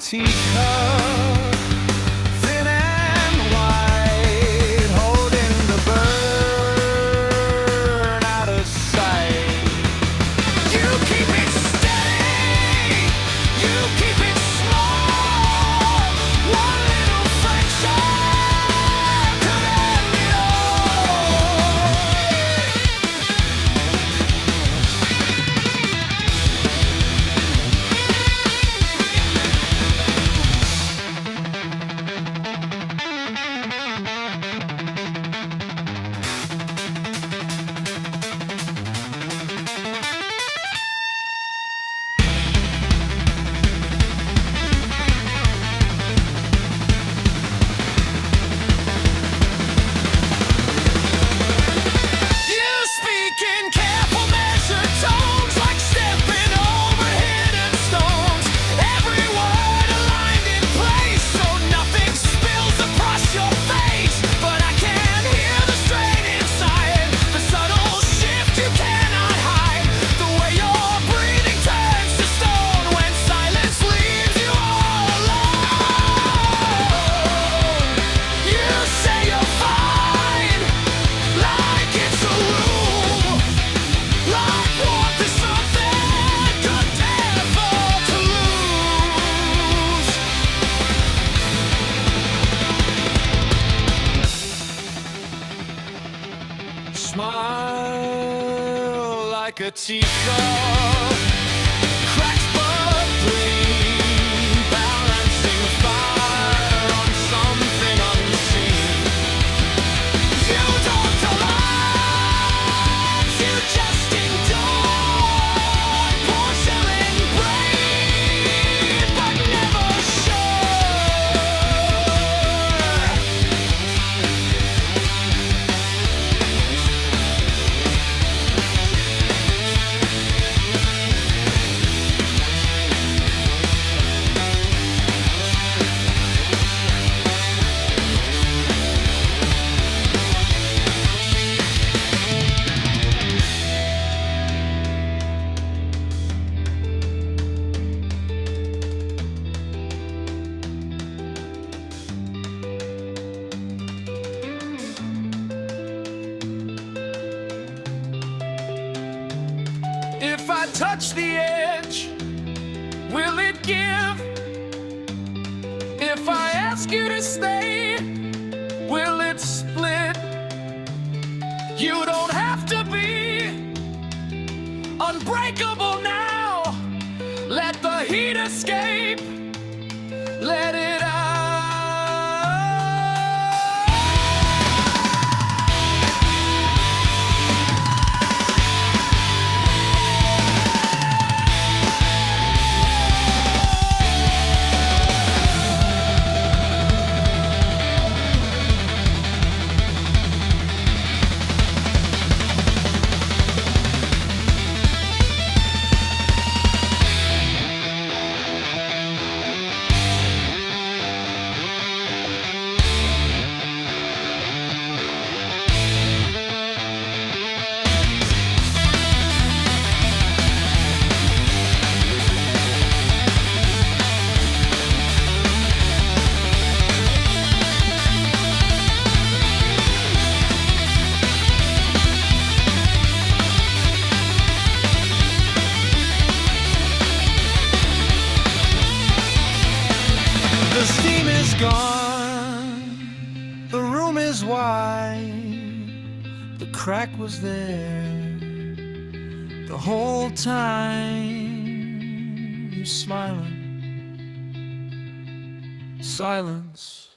teacup, thin and white, holding the burn out of sight. You keep it steady, you keep it small. One little friction could end it all. You speak in careful measured tones, like stepping over hidden stones. Every word aligned in place, so nothing spills across your face. But I can hear the strain inside, the subtle shift you cannot hide. The way your breathing turns to stone when silence leaves you all alone. You say you're fine, like it's a room, like warmth is something good never to lose. Smile like a teacup, cracks but clean, balancing fire on something unseen. You don't collapse, you just endure. Porcelain brain, but never sure. If I touch the edge, will it give? If I ask you to stay, will it split? You don't have to be unbreakable now. Let the heat escape. Let it out. The steam is gone, the room is wide, the crack was there the whole time. You smiling, silence.